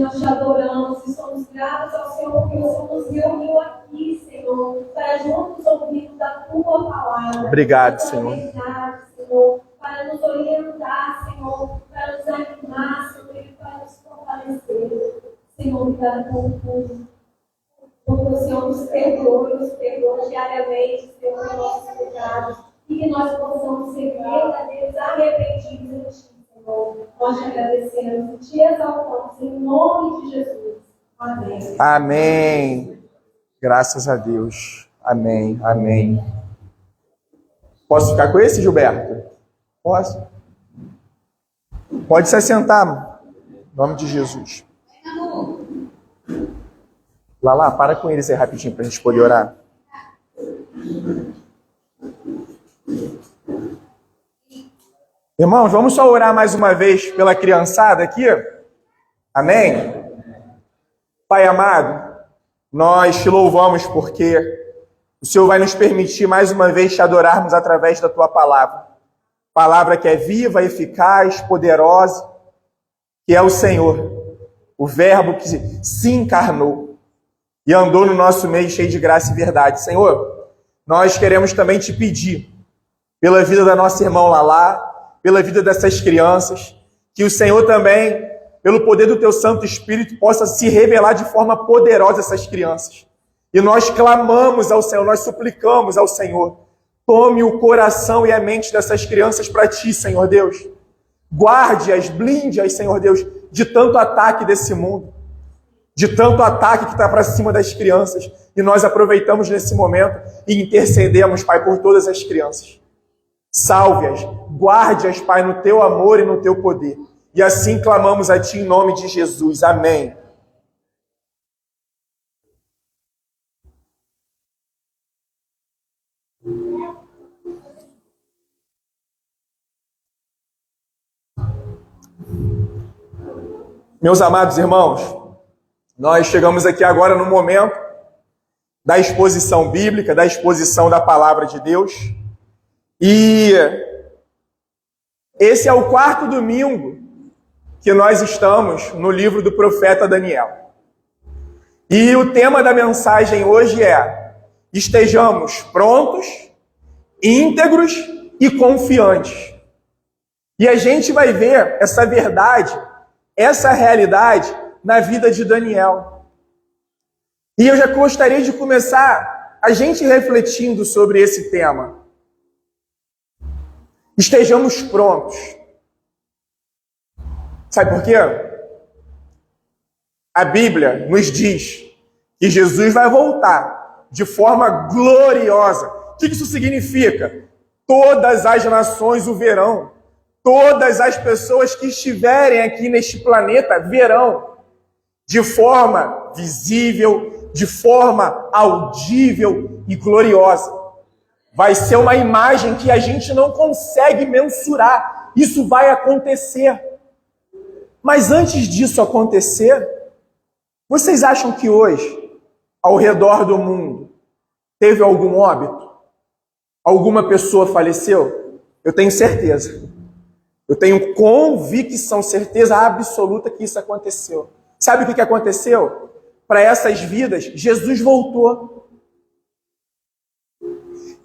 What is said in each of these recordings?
Nós te adoramos e somos gratos ao Senhor porque o Senhor nos reuniu aqui, Senhor, para juntos ouvirmos da Tua palavra. Obrigado, Senhor. Verdade, Senhor, para nos orientar, Senhor, para nos animar, Senhor, e para nos fortalecer. Senhor, obrigado por tudo. Porque o Senhor nos perdoa diariamente, Senhor, os nossos pecados, e que nós possamos ser verdadeiros, arrependidos em Ti, Senhor. Nós te agradecemos e te exaltamos em nome de Jesus. Amém. Amém. Graças a Deus. Amém. Amém. Posso ficar com esse, Gilberto? Posso? Pode se assentar. Em nome de Jesus. Lala, para com eles aí rapidinho para a gente poder orar. Irmãos, vamos só orar mais uma vez pela criançada aqui? Amém? Pai amado, nós te louvamos porque o Senhor vai nos permitir mais uma vez te adorarmos através da Tua palavra. Palavra que é viva, eficaz, poderosa, que é o Senhor, o Verbo que se encarnou e andou no nosso meio cheio de graça e verdade. Senhor, nós queremos também te pedir pela vida da nossa irmã Lala, pela vida dessas crianças, que o Senhor também, pelo poder do Teu Santo Espírito, possa se revelar de forma poderosa a essas crianças. E nós clamamos ao Senhor, nós suplicamos ao Senhor, tome o coração e a mente dessas crianças para Ti, Senhor Deus. Guarde-as, blinde-as, Senhor Deus, de tanto ataque desse mundo, de tanto ataque que está para cima das crianças. E nós aproveitamos nesse momento e intercedemos, Pai, por todas as crianças. Salve-as, guarde-as, Pai, no Teu amor e no Teu poder. E assim clamamos a Ti em nome de Jesus. Amém. Meus amados irmãos, nós chegamos aqui agora no momento da exposição bíblica, da exposição da palavra de Deus. E esse é o 4º domingo que nós estamos no livro do profeta Daniel. E o tema da mensagem hoje é: estejamos prontos, íntegros e confiantes. E a gente vai ver essa verdade, essa realidade na vida de Daniel. E eu já gostaria de começar a gente refletindo sobre esse tema. Estejamos prontos. Sabe por quê? A Bíblia nos diz que Jesus vai voltar de forma gloriosa. O que isso significa? Todas as nações o verão. Todas as pessoas que estiverem aqui neste planeta verão de forma visível, de forma audível e gloriosa. Vai ser uma imagem que a gente não consegue mensurar. Isso vai acontecer. Mas antes disso acontecer, vocês acham que hoje, ao redor do mundo, teve algum óbito? Alguma pessoa faleceu? Eu tenho certeza. Eu tenho convicção, certeza absoluta que isso aconteceu. Sabe o que aconteceu? Para essas vidas, Jesus voltou.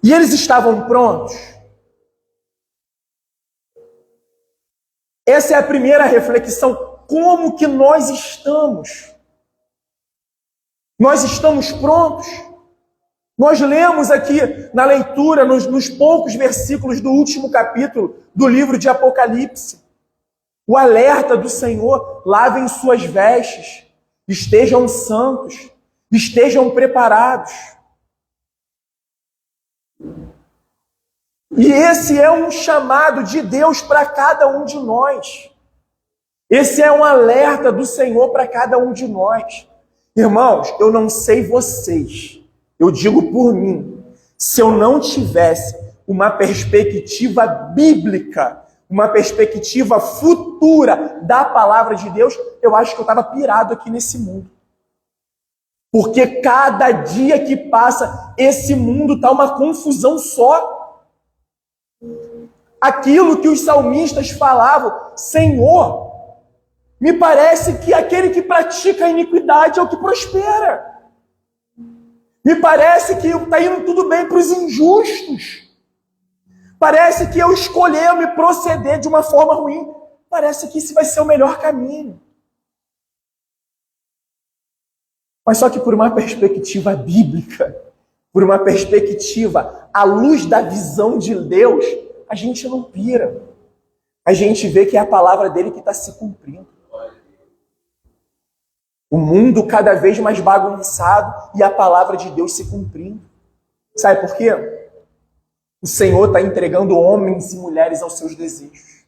E eles estavam prontos. Essa é a primeira reflexão. Como que nós estamos? Nós estamos prontos? Nós lemos aqui na leitura, nos poucos versículos do último capítulo do livro de Apocalipse, o alerta do Senhor: lavem suas vestes, estejam santos, estejam preparados. E esse é um chamado de Deus para cada um de nós. Esse é um alerta do Senhor para cada um de nós. Irmãos, eu não sei vocês, eu digo por mim, se eu não tivesse uma perspectiva bíblica, uma perspectiva futura da palavra de Deus, eu acho que eu estava pirado aqui nesse mundo. Porque cada dia que passa, esse mundo está uma confusão só. Aquilo que os salmistas falavam: Senhor, Me parece que aquele que pratica a iniquidade é o que prospera. Me parece que está indo tudo bem para os injustos. Parece que eu escolher me proceder de uma forma ruim. Parece que esse vai ser o melhor caminho. Mas só que por uma perspectiva bíblica, por uma perspectiva à luz da visão de Deus, a gente não pira. A gente vê que é a palavra dele que está se cumprindo. O mundo cada vez mais bagunçado e a palavra de Deus se cumprindo. Sabe por quê? O Senhor está entregando homens e mulheres aos seus desejos.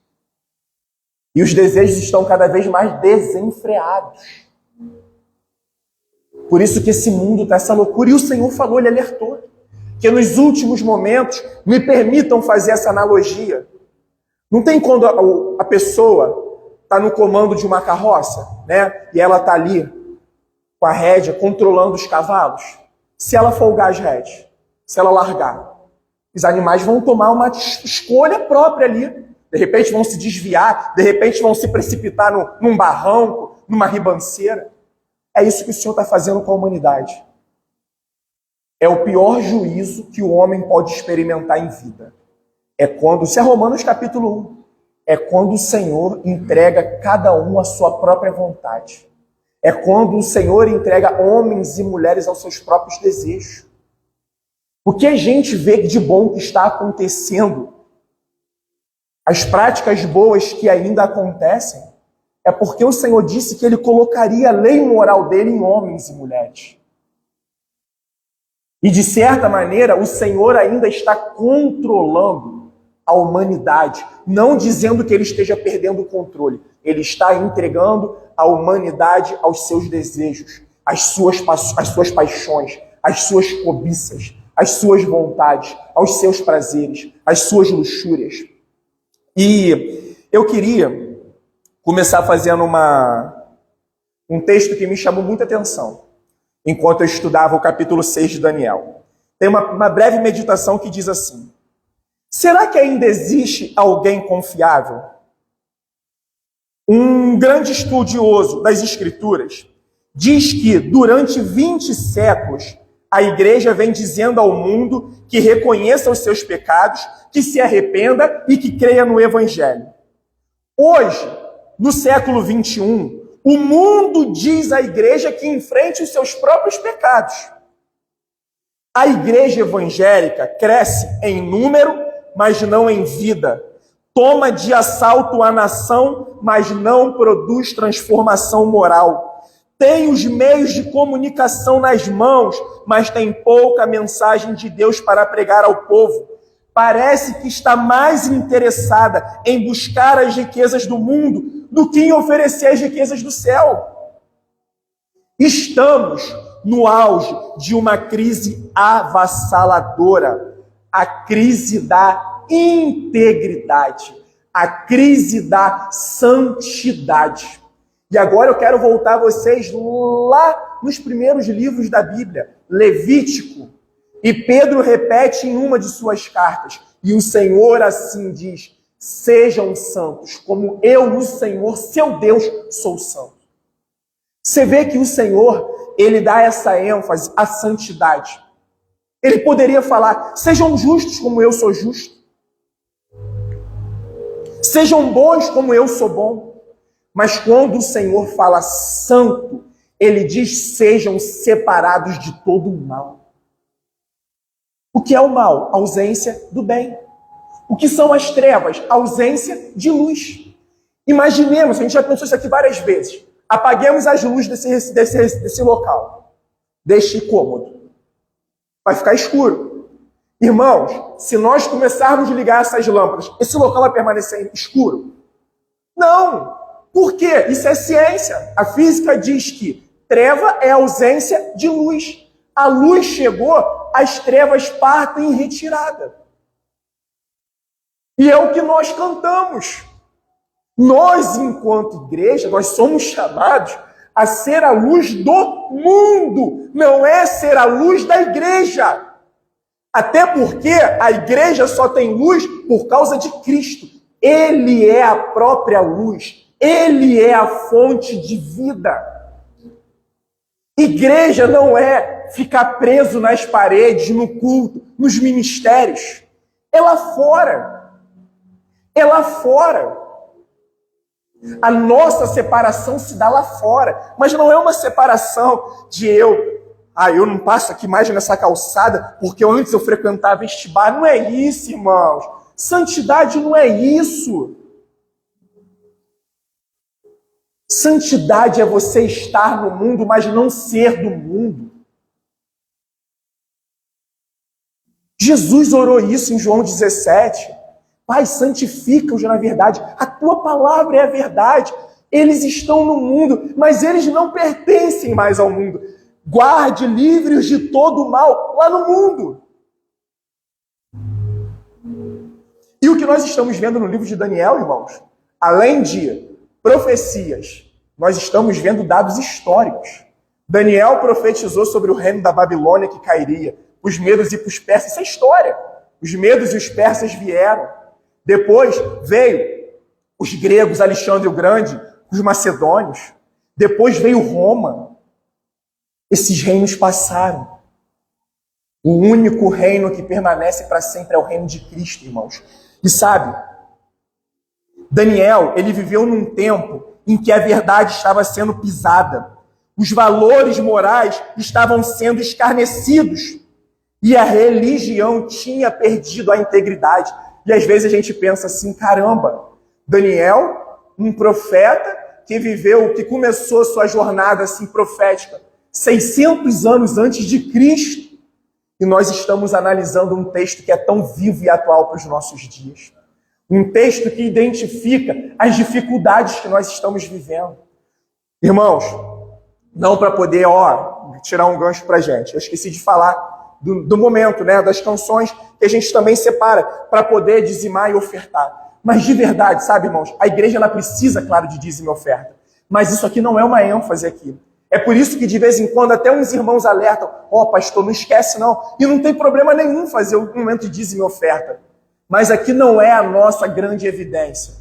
E os desejos estão cada vez mais desenfreados. Por isso que esse mundo está essa loucura. E o Senhor falou, ele alertou, que nos últimos momentos, me permitam fazer essa analogia. Não tem quando a pessoa está no comando de uma carroça, né? E ela está ali com a rédea, controlando os cavalos. Se ela folgar as rédeas, se ela largar, os animais vão tomar uma escolha própria ali. De repente vão se desviar, de repente vão se precipitar num barranco, numa ribanceira. É isso que o Senhor está fazendo com a humanidade. É o pior juízo que o homem pode experimentar em vida. É quando, isso é Romanos capítulo 1, é quando o Senhor entrega cada um à sua própria vontade. É quando o Senhor entrega homens e mulheres aos seus próprios desejos. O que a gente vê de bom que está acontecendo, as práticas boas que ainda acontecem, é porque o Senhor disse que ele colocaria a lei moral dele em homens e mulheres. E de certa maneira, o Senhor ainda está controlando a humanidade, não dizendo que ele esteja perdendo o controle. Ele está entregando a humanidade aos seus desejos, às suas paixões, às suas cobiças, às suas vontades, aos seus prazeres, às suas luxúrias. E eu queria começar fazendo um texto que me chamou muita atenção, enquanto eu estudava o capítulo 6 de Daniel. Tem uma breve meditação que diz assim: será que ainda existe alguém confiável? Um grande estudioso das Escrituras diz que durante 20 séculos a igreja vem dizendo ao mundo que reconheça os seus pecados, que se arrependa e que creia no Evangelho. Hoje, no século 21, o mundo diz à igreja que enfrente os seus próprios pecados. A igreja evangélica cresce em número, mas não em vida. Toma de assalto a nação, mas não produz transformação moral. Tem os meios de comunicação nas mãos, mas tem pouca mensagem de Deus para pregar ao povo. Parece que está mais interessada em buscar as riquezas do mundo do que em oferecer as riquezas do céu. Estamos no auge de uma crise avassaladora, a crise da integridade, a crise da santidade. E agora eu quero voltar vocês lá nos primeiros livros da Bíblia, Levítico. E Pedro repete em uma de suas cartas, e o Senhor assim diz: sejam santos, como eu, o Senhor, seu Deus, sou santo. Você vê que o Senhor, ele dá essa ênfase à santidade. Ele poderia falar: sejam justos como eu sou justo. Sejam bons como eu sou bom. Mas quando o Senhor fala santo, ele diz: sejam separados de todo o mal. O que é o mal? Ausência do bem. O que são as trevas? Ausência de luz. Imaginemos, a gente já pensou isso aqui várias vezes. Apaguemos as luzes desse local, deste cômodo. Vai ficar escuro. Irmãos, se nós começarmos a ligar essas lâmpadas, esse local vai permanecer escuro? Não. Por quê? Isso é ciência. A física diz que treva é ausência de luz. A luz chegou, as trevas partem em retirada. E é o que nós cantamos. Nós, enquanto igreja, nós somos chamados a ser a luz do mundo, não é ser a luz da igreja. Até porque a igreja só tem luz por causa de Cristo. Ele é a própria luz. Ele é a fonte de vida. Igreja não é ficar preso nas paredes, no culto, nos ministérios. É lá fora. É lá fora. A nossa separação se dá lá fora. Mas não é uma separação de eu não passo aqui mais nessa calçada porque antes eu frequentava este bar. Não é isso, irmãos. Santidade não é isso. Santidade é você estar no mundo, mas não ser do mundo. Jesus orou isso em João 17. Pai, santifica-os na verdade. A tua palavra é a verdade. Eles estão no mundo, mas eles não pertencem mais ao mundo. Guarde, livre-os de todo o mal lá no mundo. E o que nós estamos vendo no livro de Daniel, irmãos, além de profecias, nós estamos vendo dados históricos. Daniel profetizou sobre o reino da Babilônia que cairia, os medos e os persas. Isso é história. Os medos e os persas vieram. Depois veio os gregos, Alexandre o Grande, os macedônios. Depois veio Roma. Esses reinos passaram. O único reino que permanece para sempre é o reino de Cristo, irmãos. E sabe, Daniel, ele viveu num tempo em que a verdade estava sendo pisada. Os valores morais estavam sendo escarnecidos. E a religião tinha perdido a integridade. E às vezes a gente pensa assim, caramba, Daniel, um profeta que começou sua jornada assim profética 600 anos antes de Cristo. E nós estamos analisando um texto que é tão vivo e atual para os nossos dias. Um texto que identifica as dificuldades que nós estamos vivendo. Irmãos, não para poder tirar um gancho para a gente. Eu esqueci de falar do momento, né, das canções que a gente também separa para poder dizimar e ofertar. Mas de verdade, sabe, irmãos, a igreja ela precisa, claro, de dízimo e oferta. Mas isso aqui não é uma ênfase aqui. É por isso que de vez em quando até uns irmãos alertam, pastor, não esquece não. E não tem problema nenhum fazer o momento de dízimo e oferta. Mas aqui não é a nossa grande evidência.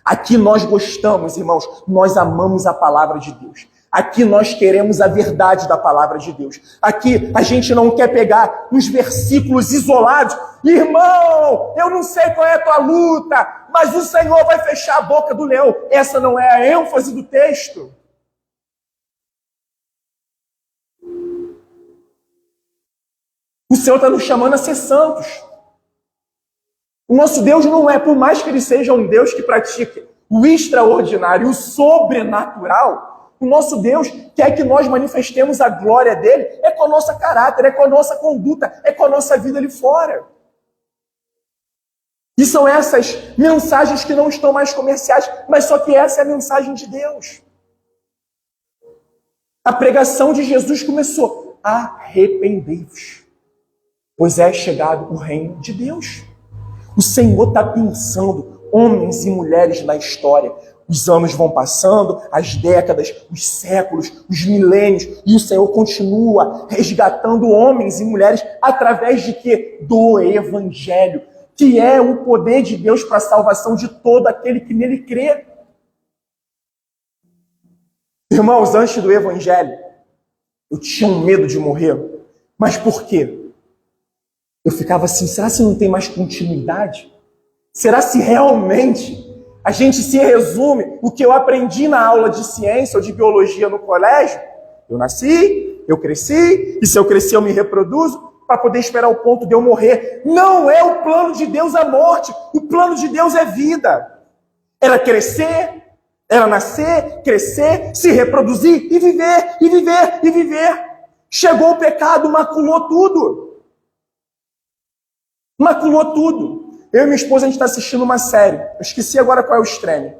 Aqui nós gostamos, irmãos, nós amamos a palavra de Deus. Aqui nós queremos a verdade da palavra de Deus. Aqui a gente não quer pegar uns versículos isolados. Irmão, eu não sei qual é a tua luta, mas o Senhor vai fechar a boca do leão. Essa não é a ênfase do texto. O Senhor está nos chamando a ser santos. O nosso Deus não é, por mais que Ele seja um Deus que pratique o extraordinário, o sobrenatural, o nosso Deus quer que nós manifestemos a glória dEle, é com o nosso caráter, é com a nossa conduta, é com a nossa vida ali fora. E são essas mensagens que não estão mais comerciais, mas só que essa é a mensagem de Deus. A pregação de Jesus começou: arrependei-vos, pois é chegado o reino de Deus. O Senhor está pensando homens e mulheres na história. Os anos vão passando, as décadas, os séculos, os milênios, e o Senhor continua resgatando homens e mulheres através de quê? Do Evangelho, que é o poder de Deus para a salvação de todo aquele que nele crê. Irmãos, antes do Evangelho, eu tinha um medo de morrer. Mas por quê? Eu ficava assim, será que não tem mais continuidade? Será se realmente a gente se resume o que eu aprendi na aula de ciência ou de biologia no colégio? Eu nasci, eu cresci, e se eu crescer eu me reproduzo para poder esperar o ponto de eu morrer. Não é o plano de Deus a morte. O plano de Deus é vida. Era crescer, era nascer, crescer, se reproduzir e viver, e viver, e viver. Chegou o pecado, maculou tudo. Maculou tudo. Eu e minha esposa, a gente está assistindo uma série. Eu esqueci agora qual é o stream.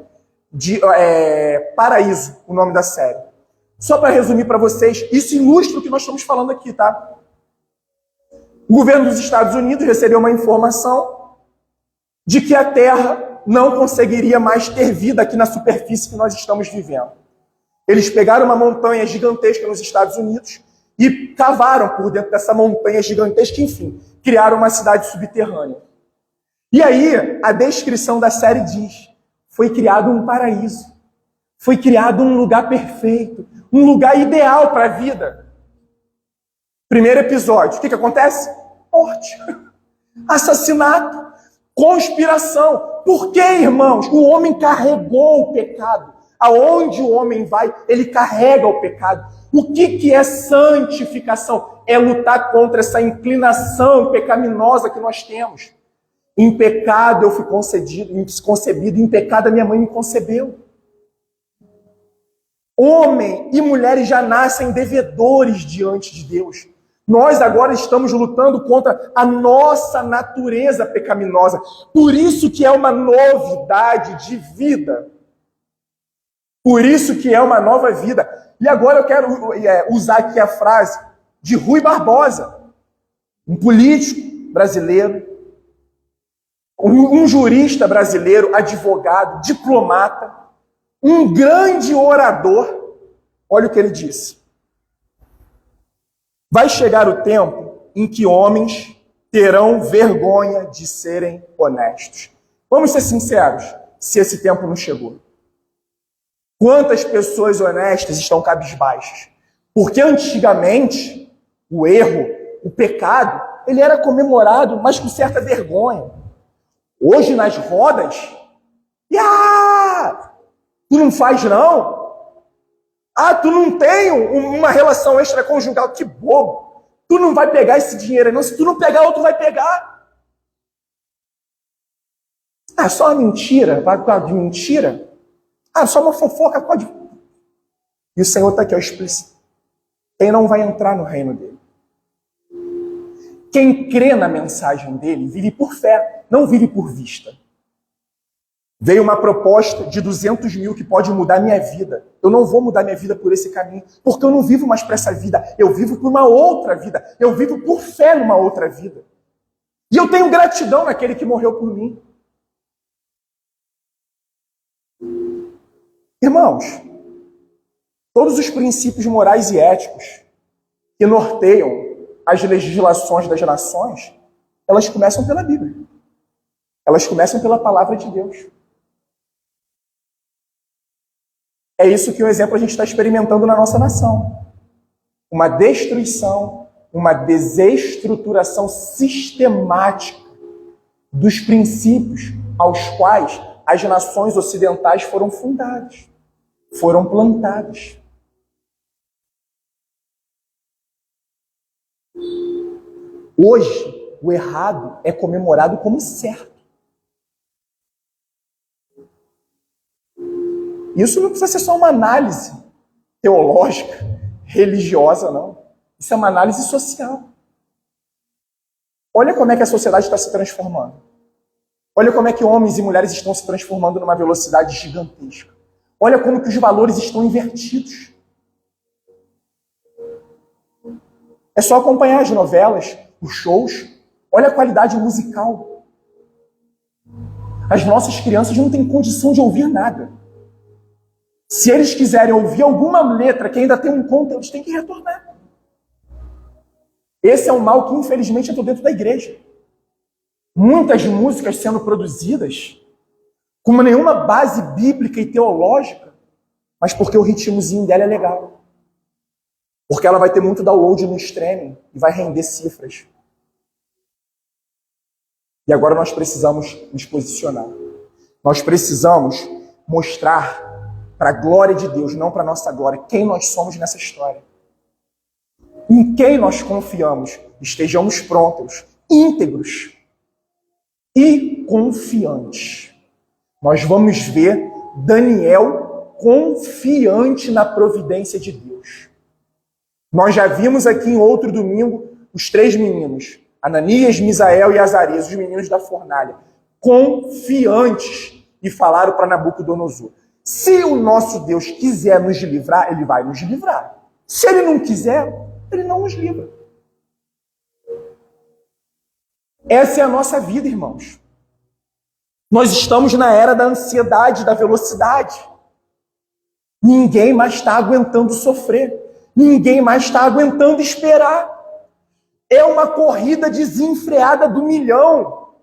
Paraíso, o nome da série. Só para resumir para vocês, isso ilustra o que nós estamos falando aqui, tá? O governo dos Estados Unidos recebeu uma informação de que a Terra não conseguiria mais ter vida aqui na superfície que nós estamos vivendo. Eles pegaram uma montanha gigantesca nos Estados Unidos e cavaram por dentro dessa montanha gigantesca, enfim, criaram uma cidade subterrânea. E aí, a descrição da série diz, foi criado um paraíso. Foi criado um lugar perfeito, um lugar ideal para a vida. Primeiro episódio, o que acontece? Morte, assassinato, conspiração. Por quê, irmãos? O homem carregou o pecado. Aonde o homem vai, ele carrega o pecado. O que é santificação? É lutar contra essa inclinação pecaminosa que nós temos. Em pecado eu fui concebido, em pecado a minha mãe me concebeu. Homem e mulheres já nascem devedores diante de Deus. Nós agora estamos lutando contra a nossa natureza pecaminosa. Por isso que é uma novidade de vida. Por isso que é uma nova vida. E agora eu quero usar aqui a frase de Rui Barbosa, um político brasileiro, um jurista brasileiro, advogado, diplomata, um grande orador. Olha o que ele disse. Vai chegar o tempo em que homens terão vergonha de serem honestos. Vamos ser sinceros, se esse tempo não chegou. Quantas pessoas honestas estão cabisbaixas? Porque antigamente, o erro, o pecado, ele era comemorado, mas com certa vergonha. Hoje, nas rodas, tu não faz não? Tu não tem uma relação extraconjugal, que bobo. Tu não vai pegar esse dinheiro não, se tu não pegar, outro vai pegar. Só uma mentira, vai de mentira? Só uma fofoca pode... E o Senhor está aqui, explícito. Quem não vai entrar no reino dele? Quem crê na mensagem dele vive por fé, não vive por vista. Veio uma proposta de 200 mil que pode mudar minha vida. Eu não vou mudar minha vida por esse caminho, porque eu não vivo mais para essa vida. Eu vivo por uma outra vida. Eu vivo por fé numa outra vida. E eu tenho gratidão naquele que morreu por mim. Irmãos, todos os princípios morais e éticos que norteiam as legislações das nações, elas começam pela Bíblia. Elas começam pela palavra de Deus. É isso que, um exemplo, a gente está experimentando na nossa nação. Uma destruição, uma desestruturação sistemática dos princípios aos quais as nações ocidentais foram fundadas, foram plantadas. Hoje, o errado é comemorado como certo. Isso não precisa ser só uma análise teológica, religiosa, não. Isso é uma análise social. Olha como é que a sociedade está se transformando. Olha como é que homens e mulheres estão se transformando numa velocidade gigantesca. Olha como que os valores estão invertidos. É só acompanhar as novelas, os shows. Olha a qualidade musical. As nossas crianças não têm condição de ouvir nada. Se eles quiserem ouvir alguma letra que ainda tem um conteúdo, eles têm que retornar. Esse é um mal que, infelizmente, entrou dentro da igreja. Muitas músicas sendo produzidas com nenhuma base bíblica e teológica, mas porque o ritmozinho dela é legal. Porque ela vai ter muito download no streaming e vai render cifras. E agora nós precisamos nos posicionar. Nós precisamos mostrar para a glória de Deus, não para a nossa glória, quem nós somos nessa história. Em quem nós confiamos. Estejamos prontos, íntegros e confiantes. Nós vamos ver Daniel confiante na providência de Deus. Nós já vimos aqui em outro domingo os 3 meninos, Ananias, Misael e Azarias, os meninos da fornalha, confiantes, e falaram para Nabucodonosor: se o nosso Deus quiser nos livrar, ele vai nos livrar. Se ele não quiser, ele não nos livra. Essa é a nossa vida, irmãos. Nós estamos na era da ansiedade, da velocidade. Ninguém mais está aguentando sofrer. Ninguém mais está aguentando esperar. É uma corrida desenfreada do milhão.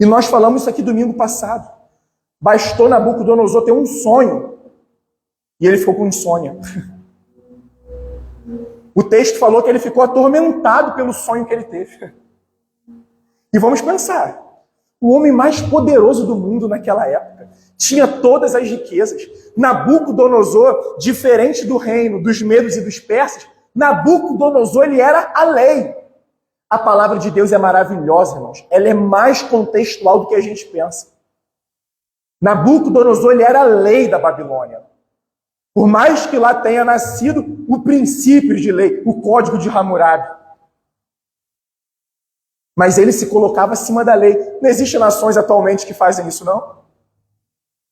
E nós falamos isso aqui domingo passado. Bastou Nabucodonosor ter um sonho e ele ficou com insônia. O texto falou que ele ficou atormentado pelo sonho que ele teve. E vamos pensar, o homem mais poderoso do mundo naquela época tinha todas as riquezas. Nabucodonosor, diferente do reino dos medos e dos persas, Nabucodonosor, ele era a lei. A palavra de Deus é maravilhosa, irmãos. Ela é mais contextual do que a gente pensa. Nabucodonosor, ele era a lei da Babilônia. Por mais que lá tenha nascido o princípio de lei, o código de Hammurabi. Mas ele se colocava acima da lei. Não existem nações atualmente que fazem isso, não?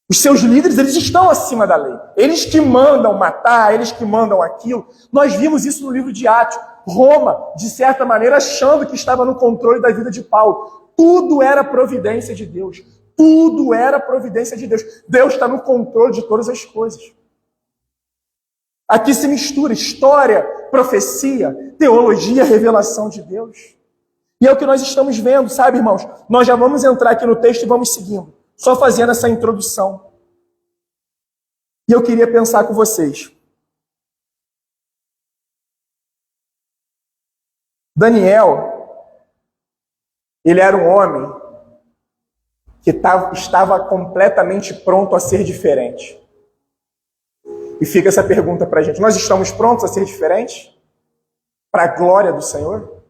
Os seus líderes, eles estão acima da lei. Eles que mandam matar, eles que mandam aquilo. Nós vimos isso no livro de Atos. Roma, de certa maneira, achando que estava no controle da vida de Paulo. Tudo era providência de Deus. Tudo era providência de Deus. Deus está no controle de todas as coisas. Aqui se mistura história, profecia, teologia, revelação de Deus. E é o que nós estamos vendo, sabe, irmãos? Nós já vamos entrar aqui no texto e vamos seguindo. Só fazendo essa introdução. E eu queria pensar com vocês. Daniel, ele era um homem que estava completamente pronto a ser diferente. E fica essa pergunta para a gente. Nós estamos prontos a ser diferentes? Para a glória do Senhor?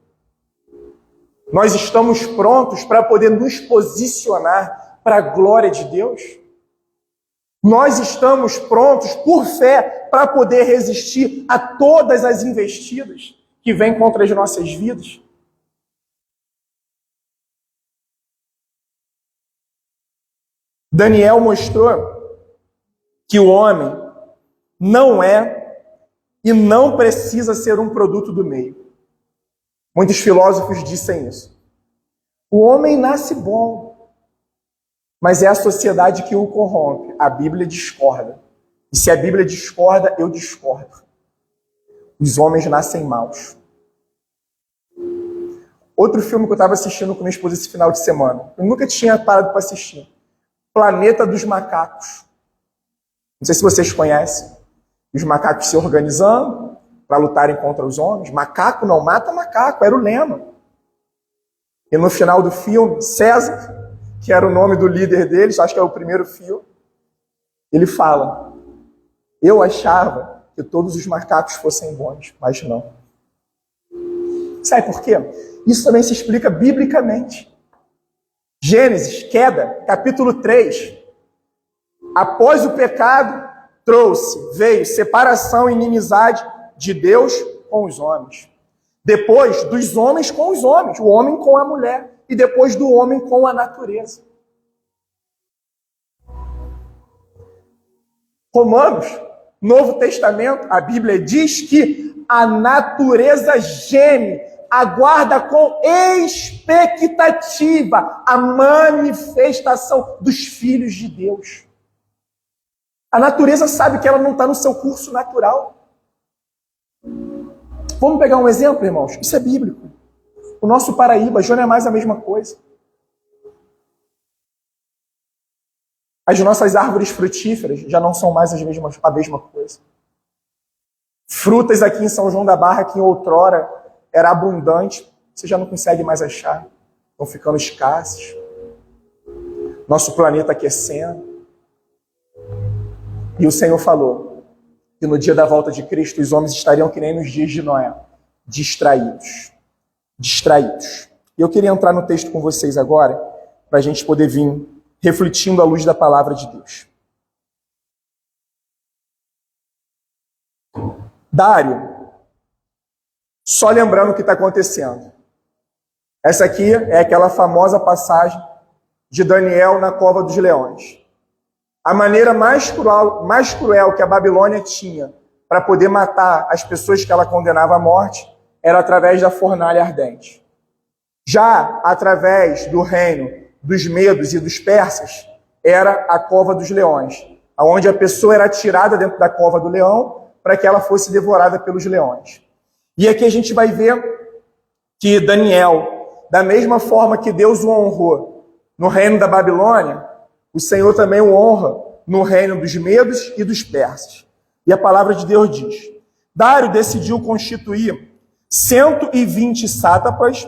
Nós estamos prontos para poder nos posicionar para a glória de Deus? Nós estamos prontos, por fé, para poder resistir a todas as investidas que vêm contra as nossas vidas? Daniel mostrou que o homem não é e não precisa ser um produto do meio. Muitos filósofos dizem isso. O homem nasce bom, mas é a sociedade que o corrompe. A Bíblia discorda. E se a Bíblia discorda, eu discordo. Os homens nascem maus. Outro filme que eu estava assistindo com minha esposa esse final de semana, eu nunca tinha parado para assistir. Planeta dos Macacos. Não sei se vocês conhecem. Os macacos se organizando para lutarem contra os homens. Macaco não mata macaco, era o lema. E no final do filme, César, que era o nome do líder deles, acho que é o primeiro filme, ele fala: eu achava que todos os macacos fossem bons, mas não. Sabe por quê? Isso também se explica biblicamente. Gênesis, queda, capítulo 3. Após o pecado, veio separação e inimizade de Deus com os homens. Depois, dos homens com os homens, o homem com a mulher. E depois do homem com a natureza. Romanos, Novo Testamento, a Bíblia diz que a natureza geme, aguarda com expectativa a manifestação dos filhos de Deus. A natureza sabe que ela não está no seu curso natural. Vamos pegar um exemplo, irmãos? Isso é bíblico. O nosso Paraíba já não é mais a mesma coisa. As nossas árvores frutíferas já não são mais a mesma coisa. Frutas aqui em São João da Barra, que outrora era abundante, você já não consegue mais achar. Estão ficando escassos. Nosso planeta aquecendo. E o Senhor falou que no dia da volta de Cristo os homens estariam que nem nos dias de Noé, distraídos. Distraídos. E eu queria entrar no texto com vocês agora, para a gente poder vir refletindo à luz da palavra de Deus. Dário, só lembrando o que está acontecendo. Essa aqui é aquela famosa passagem de Daniel na cova dos leões. A maneira mais cruel que a Babilônia tinha para poder matar as pessoas que ela condenava à morte era através da fornalha ardente. Já através do reino dos medos e dos persas, era a cova dos leões, onde a pessoa era tirada dentro da cova do leão para que ela fosse devorada pelos leões. E aqui a gente vai ver que Daniel, da mesma forma que Deus o honrou no reino da Babilônia, o Senhor também o honra no reino dos medos e dos persas. E a palavra de Deus diz: Dário decidiu constituir 120 sátrapas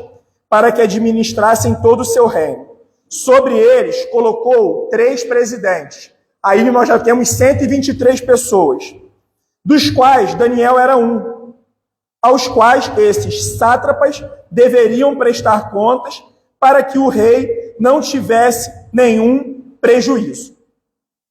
para que administrassem todo o seu reino. Sobre eles colocou 3 presidentes. Aí nós já temos 123 pessoas, dos quais Daniel era um, aos quais esses sátrapas deveriam prestar contas para que o rei não tivesse nenhum prejuízo.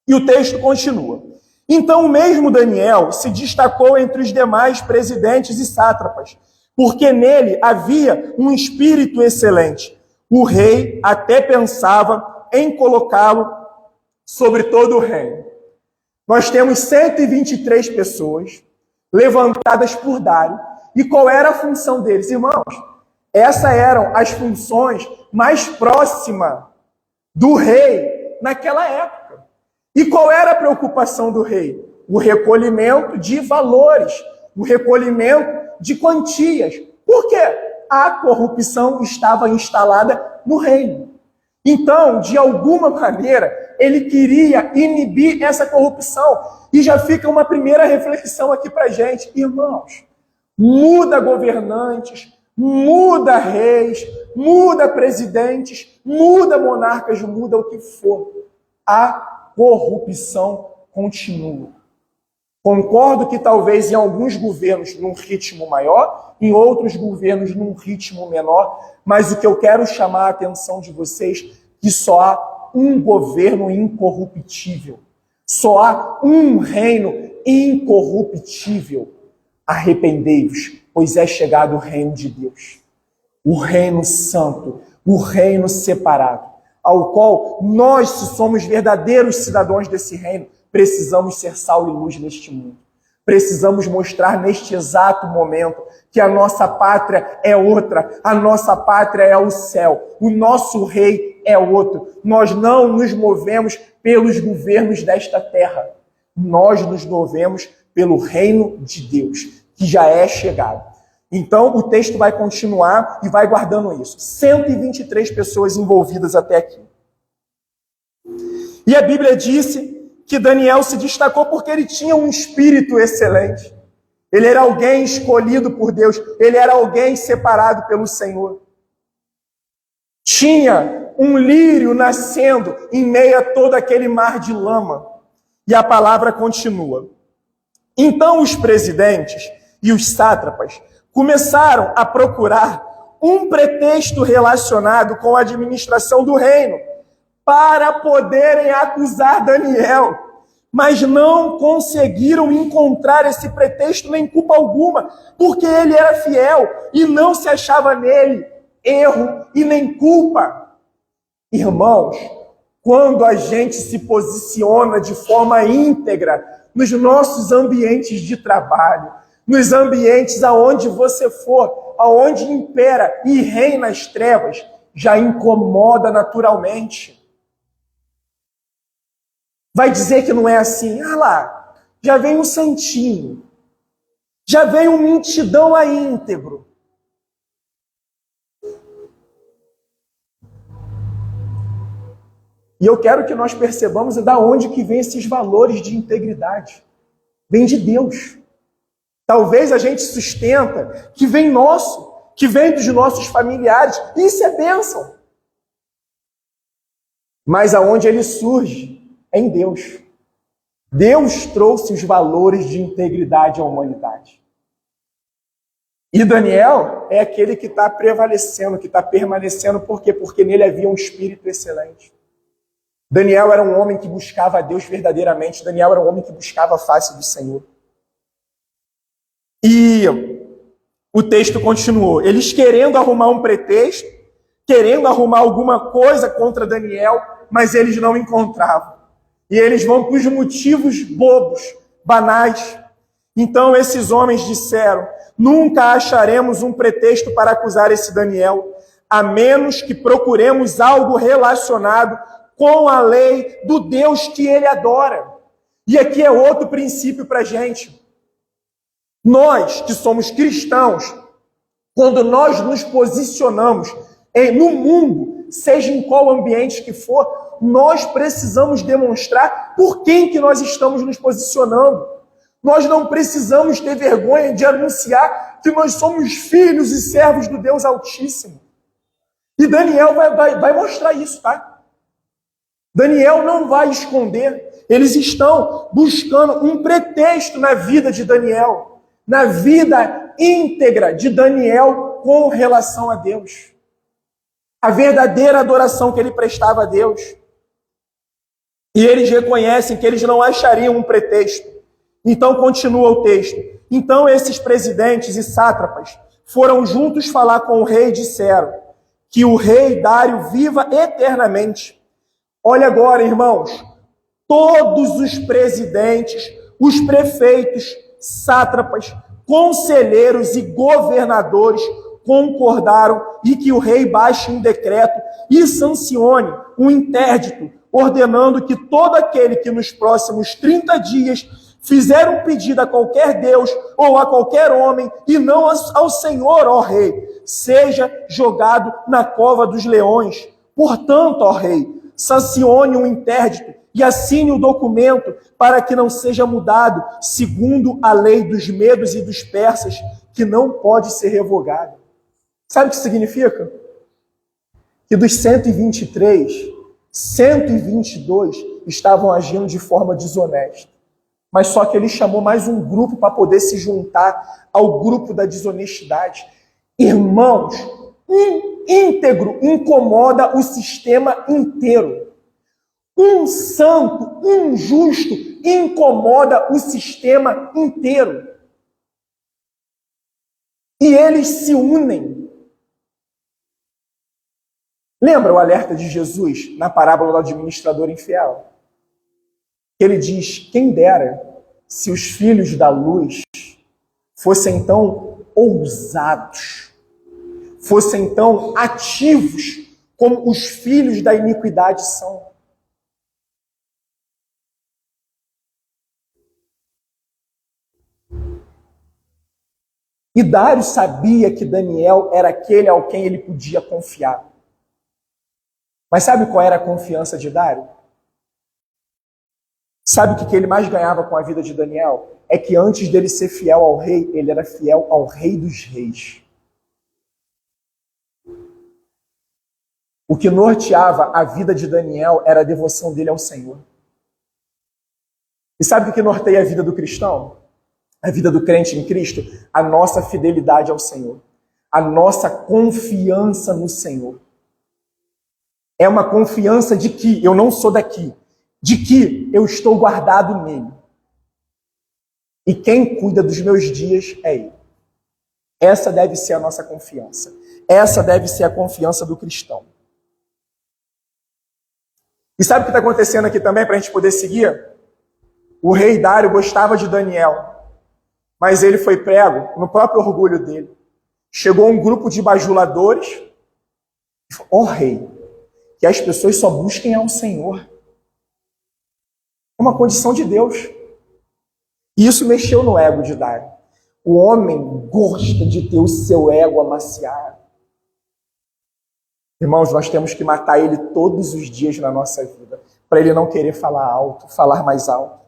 E o texto continua. Então o mesmo Daniel se destacou entre os demais presidentes e sátrapas, porque nele havia um espírito excelente. O rei até pensava em colocá-lo sobre todo o reino. Nós temos 123 pessoas levantadas por Dário. E qual era a função deles, irmãos? Essas eram as funções mais próximas do rei naquela época. E qual era a preocupação do rei? O recolhimento de valores, o recolhimento de quantias. Por quê? A corrupção estava instalada no reino. Então, de alguma maneira, ele queria inibir essa corrupção. E já fica uma primeira reflexão aqui para a gente. Irmãos, muda governantes, muda reis, muda presidentes, muda monarcas, muda o que for. A corrupção continua. Concordo que talvez em alguns governos num ritmo maior, em outros governos num ritmo menor, mas o que eu quero chamar a atenção de vocês é que só há um governo incorruptível. Só há um reino incorruptível. Arrependei-vos, pois é chegado o reino de Deus. O reino santo, o reino separado, ao qual nós, se somos verdadeiros cidadãos desse reino, precisamos ser sal e luz neste mundo. Precisamos mostrar neste exato momento que a nossa pátria é outra, a nossa pátria é o céu, o nosso rei é outro. Nós não nos movemos pelos governos desta terra, nós nos movemos pelo reino de Deus, que já é chegado. Então o texto vai continuar e vai guardando isso. 123 pessoas envolvidas até aqui. E a Bíblia disse que Daniel se destacou porque ele tinha um espírito excelente. Ele era alguém escolhido por Deus. Ele era alguém separado pelo Senhor. Tinha um lírio nascendo em meio a todo aquele mar de lama. E a palavra continua. Então os presidentes e os sátrapas começaram a procurar um pretexto relacionado com a administração do reino, para poderem acusar Daniel, mas não conseguiram encontrar esse pretexto nem culpa alguma, porque ele era fiel e não se achava nele erro e nem culpa. Irmãos, quando a gente se posiciona de forma íntegra nos nossos ambientes de trabalho, nos ambientes aonde você for, aonde impera e reina as trevas, já incomoda naturalmente. Vai dizer que não é assim. Ah lá, já vem um santinho. Já vem um mentidão a íntegro. E eu quero que nós percebamos de onde que vem esses valores de integridade. Vem de Deus. Talvez a gente sustenta que vem nosso, que vem dos nossos familiares. Isso é bênção. Mas aonde ele surge? É em Deus. Deus trouxe os valores de integridade à humanidade. E Daniel é aquele que está prevalecendo, que está permanecendo. Por quê? Porque nele havia um espírito excelente. Daniel era um homem que buscava a Deus verdadeiramente. Daniel era um homem que buscava a face do Senhor. E o texto continuou. Eles querendo arrumar um pretexto, querendo arrumar alguma coisa contra Daniel, mas eles não encontravam. E eles vão para os motivos bobos, banais. Então esses homens disseram: nunca acharemos um pretexto para acusar esse Daniel, a menos que procuremos algo relacionado com a lei do Deus que ele adora. E aqui é outro princípio para a gente. Nós que somos cristãos, quando nós nos posicionamos no mundo, seja em qual ambiente que for, nós precisamos demonstrar por quem que nós estamos nos posicionando. Nós não precisamos ter vergonha de anunciar que nós somos filhos e servos do Deus Altíssimo. E Daniel vai mostrar isso, tá? Daniel não vai esconder. Eles estão buscando um pretexto na vida de Daniel, na vida íntegra de Daniel com relação a Deus. A verdadeira adoração que ele prestava a Deus. E eles reconhecem que eles não achariam um pretexto. Então continua o texto. Então esses presidentes e sátrapas foram juntos falar com o rei e disseram que o rei Dário viva eternamente. Olha agora, irmãos, todos os presidentes, os prefeitos, sátrapas, conselheiros e governadores concordaram e que o rei baixe um decreto e sancione um interdito, ordenando que todo aquele que nos próximos 30 dias fizer um pedido a qualquer Deus ou a qualquer homem, e não ao Senhor, ó rei, seja jogado na cova dos leões. Portanto, ó rei, sancione um interdito e assine o documento para que não seja mudado, segundo a lei dos medos e dos persas, que não pode ser revogada. Sabe o que significa? Que dos 123, 122 estavam agindo de forma desonesta. Mas só que ele chamou mais um grupo para poder se juntar ao grupo da desonestidade. Irmãos, um íntegro incomoda o sistema inteiro. Um santo, um justo, incomoda o sistema inteiro. E eles se unem. Lembra o alerta de Jesus na parábola do administrador infiel? Ele diz, quem dera se os filhos da luz fossem tão ousados, fossem tão ativos como os filhos da iniquidade são. E Dário sabia que Daniel era aquele ao quem ele podia confiar. Mas sabe qual era a confiança de Dário? Sabe o que ele mais ganhava com a vida de Daniel? É que antes dele ser fiel ao rei, ele era fiel ao rei dos reis. O que norteava a vida de Daniel era a devoção dele ao Senhor. E sabe o que norteia a vida do cristão? A vida do crente em Cristo? A nossa fidelidade ao Senhor. A nossa confiança no Senhor. É uma confiança de que eu não sou daqui. De que eu estou guardado nele. E quem cuida dos meus dias é ele. Essa deve ser a nossa confiança. Essa deve ser a confiança do cristão. E sabe o que está acontecendo aqui também, para a gente poder seguir? O rei Dário gostava de Daniel, mas ele foi prego no próprio orgulho dele. Chegou um grupo de bajuladores e falou, ó rei, que as pessoas só busquem ao Senhor. É uma condição de Deus. E isso mexeu no ego de Dário. O homem gosta de ter o seu ego amaciado. Irmãos, nós temos que matar ele todos os dias na nossa vida, para ele não querer falar alto, falar mais alto.